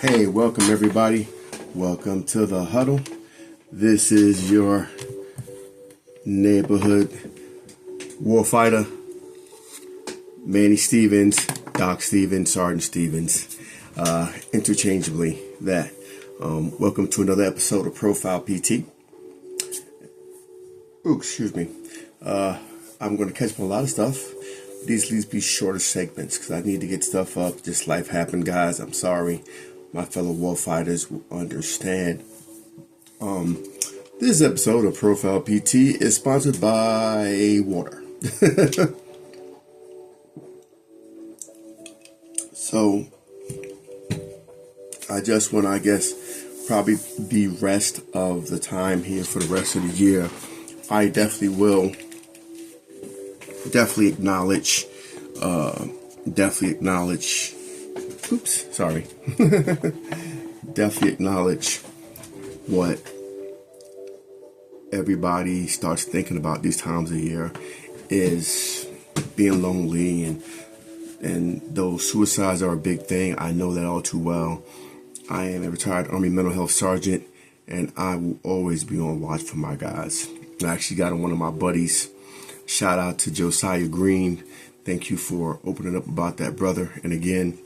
Hey, welcome everybody. Welcome to the huddle. This is your neighborhood warfighter, Manny Stevens, Doc Stevens, Sergeant Stevens, interchangeably that. Welcome to another episode of ProfilePT. Ooh, excuse me. I'm going to catch up on a lot of stuff. These need to be shorter segments because I need to get stuff up. Just life happened, guys. I'm sorry. My fellow warfighters will understand. This episode of ProfilePT is sponsored by water. So, I just want to, probably the rest of the time here for the rest of the year, I definitely acknowledge, definitely acknowledge what everybody starts thinking about these times of year is being lonely, and those suicides are a big thing. I know that all too well. I am a retired Army mental health sergeant, and I will always be on watch for my guys. I actually got one of my buddies. Shout out to Josiah Green. Thank you for opening up about that, brother. And again,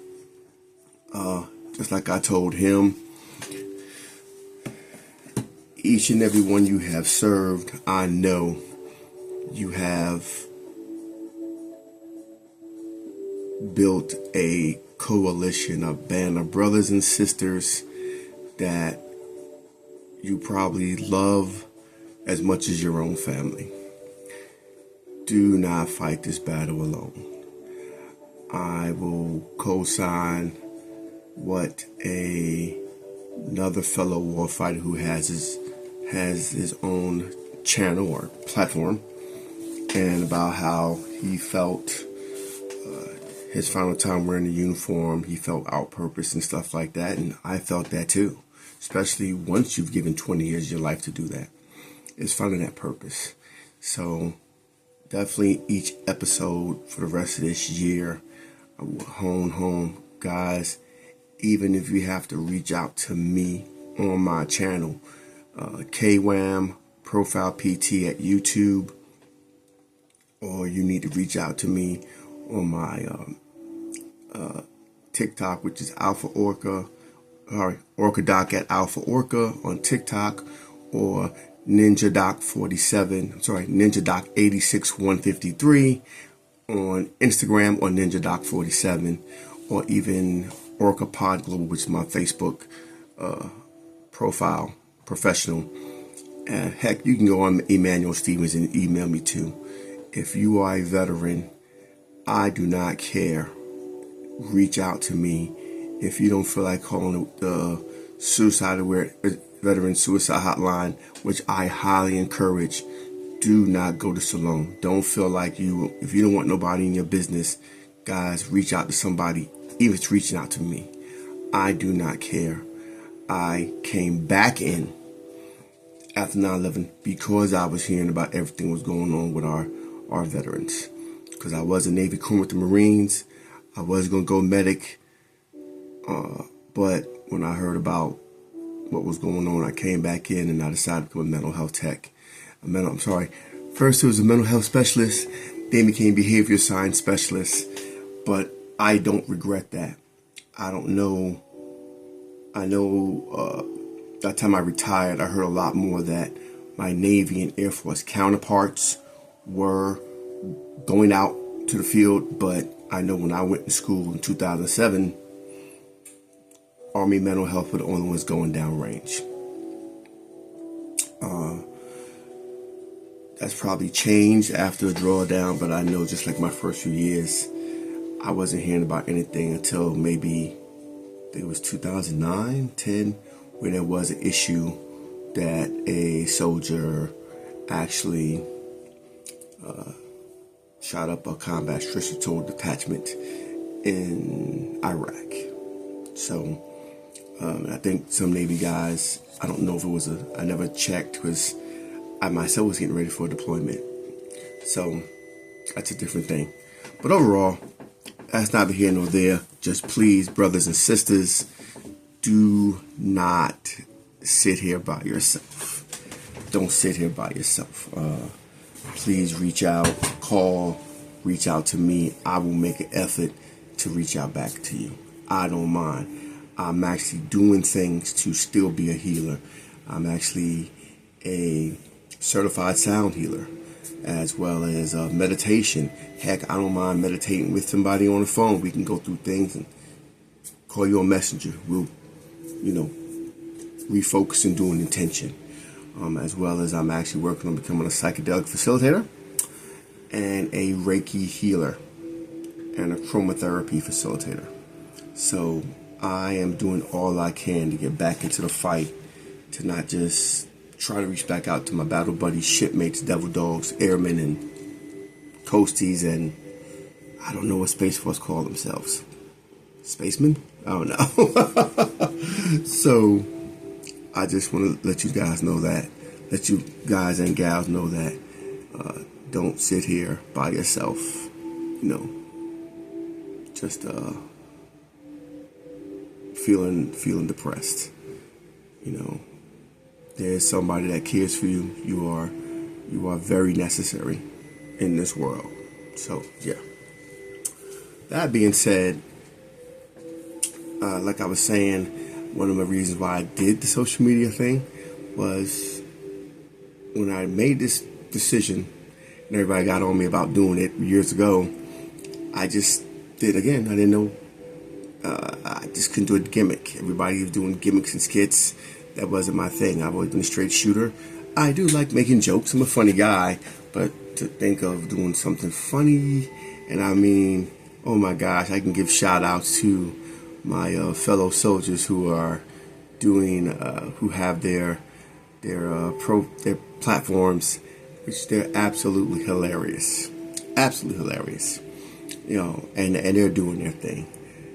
just like I told him, each and every one you have served, I know you have built a coalition, a band of brothers and sisters that you probably love as much as your own family. Do not fight this battle alone. I will co-sign what another fellow warfighter who has his own channel or platform, and about how he felt his final time wearing the uniform, he felt out purpose and stuff like that, and I felt that too, especially once you've given 20 years of your life to do that. It's finding that purpose. So definitely each episode for the rest of this year, I will hone home, guys. Even if you have to reach out to me on my channel, KWAM ProfilePT at YouTube, or you need to reach out to me on my TikTok, which is Alpha Orca, or Orca Doc at Alpha Orca on TikTok, or Ninja Doc 86153 on Instagram, or Ninja Doc 47, or even Orca Pod Global, which is my Facebook profile, professional. Heck, you can go on Emmanuel Stevens and email me too. If you are a veteran, I do not care. Reach out to me. If you don't feel like calling the veteran suicide hotline, which I highly encourage, do not go this alone. Don't feel like if you don't want nobody in your business, guys, reach out to somebody, even if it's reaching out to me. I do not care. I came back in after 9/11 because I was hearing about everything was going on with our veterans. Because I was a Navy crew with the Marines. I was going to go medic. But when I heard about what was going on, I came back in and I decided to become a mental health tech. First it was a mental health specialist, then became behavior science specialist. But I don't regret that. I know that time I retired, I heard a lot more that my Navy and Air Force counterparts were going out to the field, but I know when I went to school in 2007, Army mental health were the only ones going down range. That's probably changed after the drawdown, but I know just like my first few years, I wasn't hearing about anything until maybe, I think it was 2009, 10, where there was an issue that a soldier actually shot up a combat stress detachment in Iraq. So I think some Navy guys, I don't know if it was I never checked because I myself was getting ready for a deployment. So that's a different thing. But overall, that's neither here nor there. Just please, brothers and sisters, do not sit here by yourself. Don't sit here by yourself. Please reach out, call, reach out to me. I will make an effort to reach out back to you. I don't mind. I'm actually doing things to still be a healer. I'm actually a certified sound healer, as well as meditation. Heck, I don't mind meditating with somebody on the phone. We can go through things and call you a messenger. We'll, refocus and do an intention. As well as I'm actually working on becoming a psychedelic facilitator and a Reiki healer and a chromotherapy facilitator. So I am doing all I can to get back into the fight, to not just try to reach back out to my battle buddies, shipmates, devil dogs, airmen, and coasties, and I don't know what Space Force call themselves. Spacemen? I don't know. So I just want to let you guys know that, let you guys and gals know that don't sit here by yourself, just feeling depressed. There's somebody that cares for you. You are very necessary in this world. So yeah. That being said, like I was saying, one of the reasons why I did the social media thing was when I made this decision and everybody got on me about doing it years ago, I just did again. I didn't know. I just couldn't do a gimmick. Everybody was doing gimmicks and skits. That wasn't my thing. I've always been a straight shooter. I do like making jokes. I'm a funny guy, but to think of doing something funny, and I mean, oh my gosh, I can give shout outs to my fellow soldiers who are doing, who have their platforms, which they're absolutely hilarious, and they're doing their thing.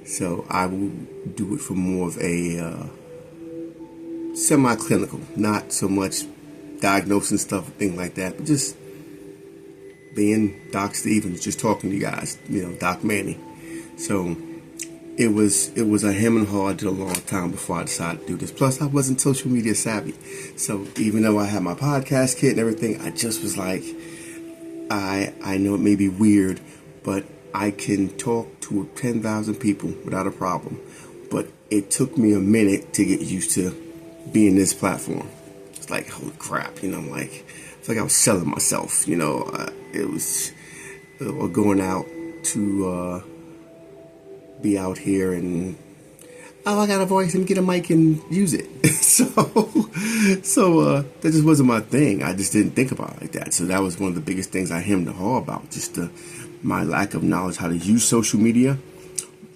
So I will do it for more of a semi-clinical, not so much diagnosing stuff, things like that, but just being Doc Stevens, just talking to you guys, Doc Manny. So it was a hem and haw. I did a long time before I decided to do this. Plus, I wasn't social media savvy. So even though I had my podcast kit and everything, I just was like, I know it may be weird, but I can talk to 10,000 people without a problem. But it took me a minute to get used to being this platform. It's like, holy crap, it's like I was selling myself, it was going out to be out here and, I got a voice, and get a mic and use it. so that just wasn't my thing. I just didn't think about it like that. So that was one of the biggest things I hemmed and hawed about, just my lack of knowledge how to use social media.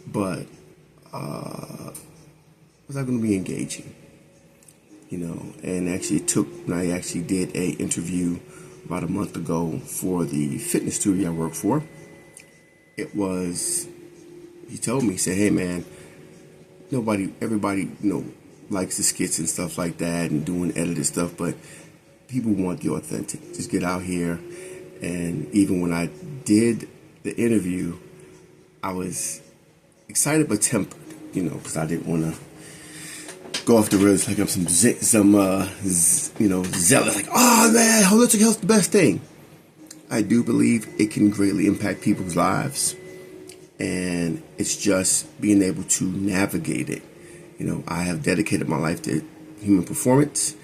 But was I going to be engaging? And actually I actually did a interview about a month ago for the fitness studio I work for. He told me, he said, hey man, everybody, likes the skits and stuff like that and doing edited stuff, but people want the authentic. Just get out here. And even when I did the interview, I was excited but tempered, because I didn't want to go off the rails like I'm some zealous, like, oh man, holistic health's the best thing. I do believe it can greatly impact people's lives, and it's just being able to navigate it. I have dedicated my life to human performance.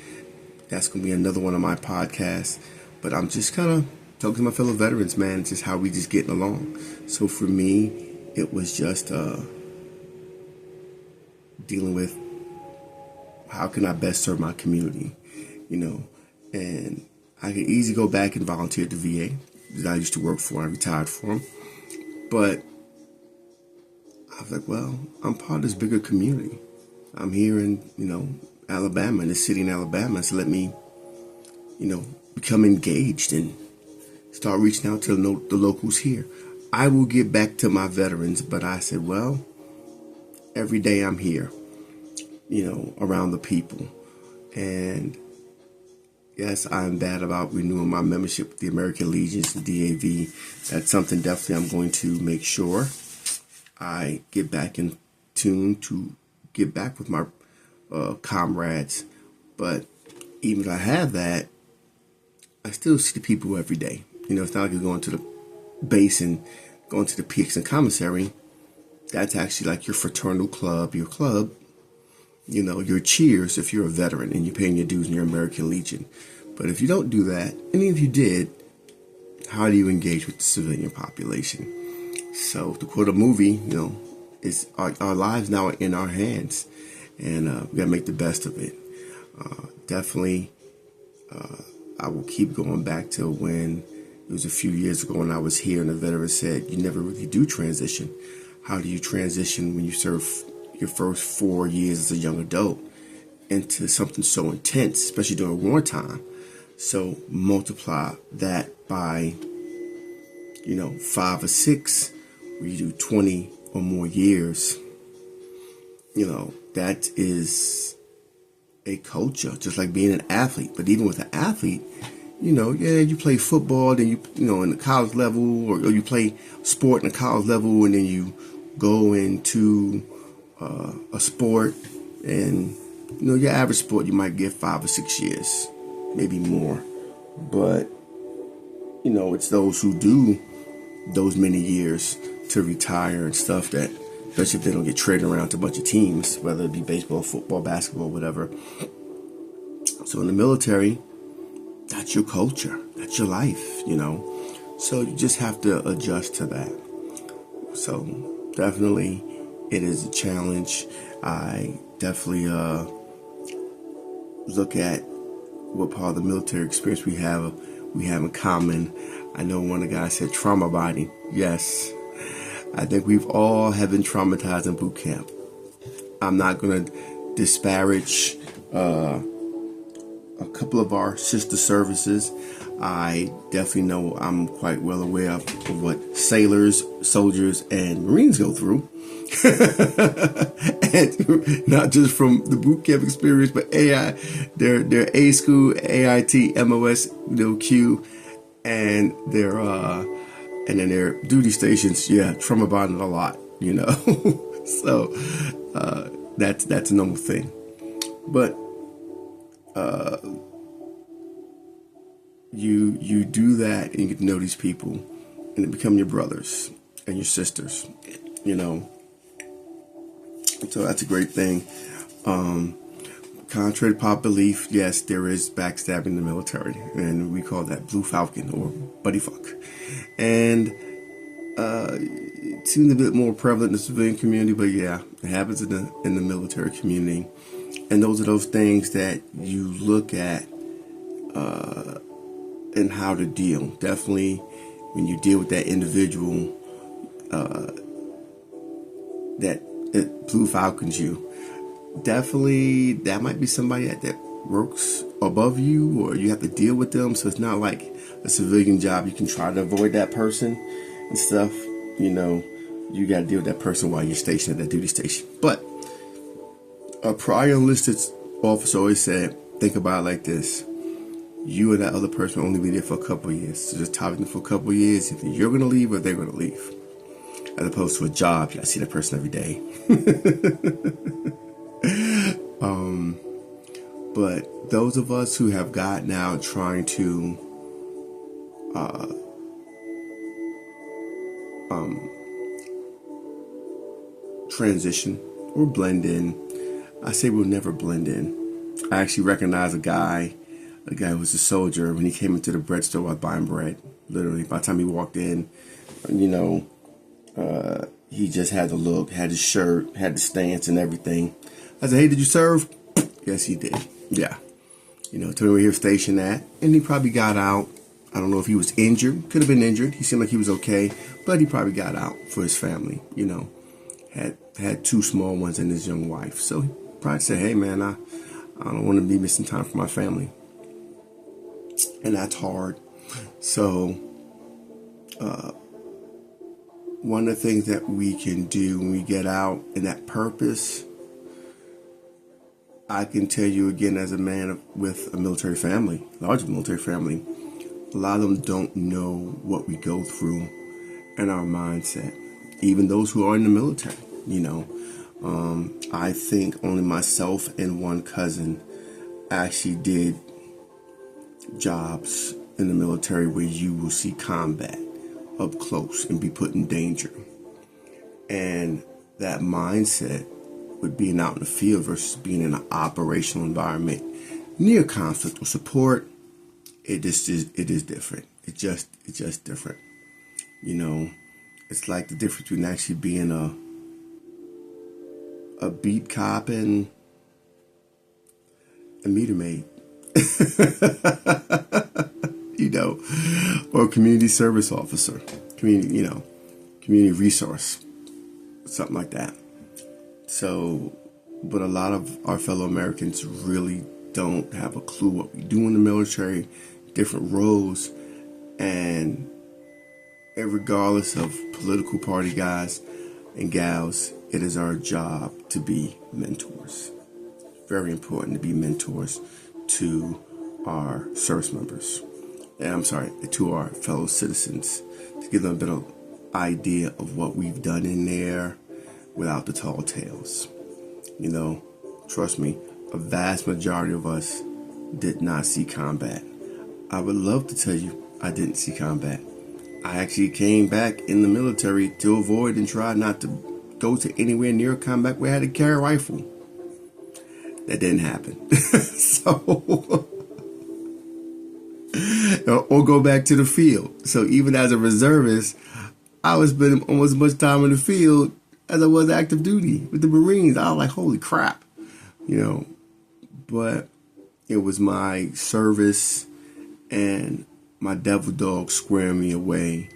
That's going to be another one of my podcasts, but I'm just kind of talking to my fellow veterans, man, just how we just getting along. So for me, it was just dealing with how can I best serve my community, and I could easily go back and volunteer at the VA that I used to work for. I retired for them, but I was like, well, I'm part of this bigger community. I'm here in, Alabama, in this city in Alabama, so let me, become engaged and start reaching out to the locals here. I will get back to my veterans, but I said, well, every day I'm here, around the people. And yes, I'm bad about renewing my membership with the American Legions, the DAV. That's something definitely I'm going to make sure I get back in tune to get back with comrades. But even if I have that, I still see the people every day. You know, it's not like you're going to the base and going to the peaks and commissary. That's actually like your fraternal club, your club, you know, your cheers if you're a veteran and you're paying your dues in your American Legion. But if you don't do that, and if you did, how do you engage with the civilian population? So to quote a movie, you know, it's our lives now are in our hands, and we got to make the best of it. Definitely, I will keep going back to when it was a few years ago when I was here and the veteran said, you never really do transition. How do you transition when you serve your first 4 years as a young adult into something so intense, especially during wartime? So multiply that by, you know, 5 or 6, where you do 20 or more years. You know, that is a culture, just like being an athlete. But even with an athlete, you know, yeah, you play football, then you know, in the college level, or you play sport in the college level, and then you go into a sport, and you know, your average sport, you might get 5 or 6 years, maybe more. But you know, it's those who do those many years to retire and stuff that, especially if they don't get traded around to a bunch of teams, whether it be baseball, football, basketball, whatever. So in the military, that's your culture, that's your life, you know. So you just have to adjust to that. So definitely, it is a challenge. I definitely look at what part of the military experience we have in common. I know one of the guys said trauma bonding. Yes, I think we've all have been traumatized in boot camp. I'm not going to disparage a couple of our sister services. I definitely know, I'm quite well aware of what sailors, soldiers, and Marines go through. And not just from the boot camp experience, but their A school, AIT, MOS, you know, Q, and then their duty stations. Yeah, trauma bonded a lot, you know. So that's a normal thing. But you do that and you get to know these people, and they become your brothers and your sisters, you know. So that's a great thing. Contrary to popular belief, yes, there is backstabbing in the military, and we call that blue falcon or buddy fuck. And it seems a bit more prevalent in the civilian community, but yeah, it happens in the military community. And those are those things that you look at and how to deal. Definitely, when you deal with that individual that blue falcons you, definitely that might be somebody that works above you, or you have to deal with them. So it's not like a civilian job. You can try to avoid that person and stuff. You know, you got to deal with that person while you're stationed at that duty station. But a prior enlisted officer always said, think about it like this: you and that other person will only be there for a couple of years. So just tolerate them for a couple of years. If you're going to leave or they're going to leave. As opposed to a job, you got to see that person every day. But those of us who have gotten out trying to transition or blend in, I say we'll never blend in. I actually recognize a guy who was a soldier. When he came into the bread store, I was buying bread. Literally, by the time he walked in, you know, he just had the look, had his shirt, had the stance and everything. I said, hey, did you serve? Yes, he did. Yeah. You know, told me where he was stationed at. And he probably got out. I don't know if he was injured. Could have been injured. He seemed like he was okay. But he probably got out for his family, you know. Had 2 small ones and his young wife. So he probably said, hey, man, I don't want to be missing time for my family. And that's hard. So, one of the things that we can do when we get out in that purpose, I can tell you again, as a man with a military family, large military family, a lot of them don't know what we go through and our mindset. Even those who are in the military, you know, I think only myself and one cousin actually did jobs in the military where you will see combat up close and be put in danger. And that mindset with being out in the field versus being in an operational environment near conflict or support, it is different. It's just different. You know, it's like the difference between actually being a beat cop and a meter maid. You know, or a community service officer, community resource, something like that. So, but a lot of our fellow Americans really don't have a clue what we do in the military, different roles, and regardless of political party guys and gals, it is our job to be mentors. Very important to be mentors to our service members. And I'm sorry, to our fellow citizens, to give them a bit of idea of what we've done in there without the tall tales. You know, trust me, a vast majority of us did not see combat. I would love to tell you I didn't see combat. I actually came back in the military to avoid and try not to go to anywhere near combat where I had to carry a rifle. That didn't happen. So, or go back to the field. So even as a reservist, I was spending almost as much time in the field as I was active duty with the Marines. I was like, holy crap, you know. But it was my service and my devil dog squaring me away,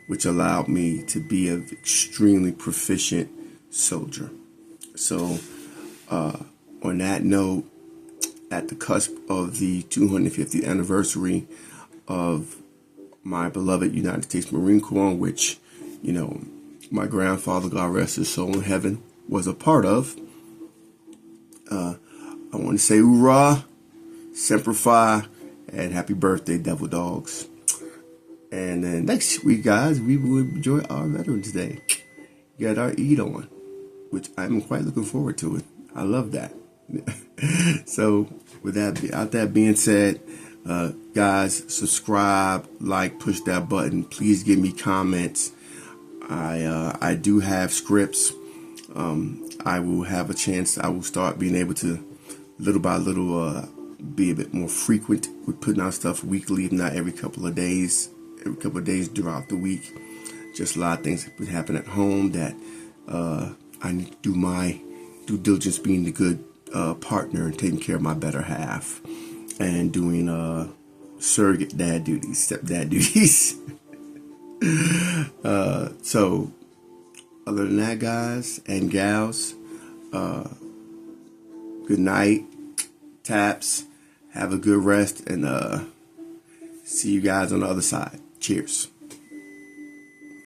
which allowed me to be an extremely proficient soldier. So on that note, at the cusp of the 250th anniversary of my beloved United States Marine Corps, which, you know, my grandfather, God rest his soul in heaven, was a part of, I want to say hoorah, semper fi, and happy birthday, Devil Dogs. And then next week, guys, we will enjoy our Veterans Day. Get our Eid on, which I'm quite looking forward to it. I love that. So with that being said, guys, subscribe, like, push that button. Please give me comments. I do have scripts. I will have a chance. I will start being able to, little by little, be a bit more frequent with putting out stuff weekly, if not every couple of days throughout the week. Just a lot of things that happen at home that I need to do my due diligence, being the good partner and taking care of my better half, and doing surrogate dad duties, stepdad duties. So other than that, guys and gals, good night, taps, have a good rest, and see you guys on the other side. Cheers.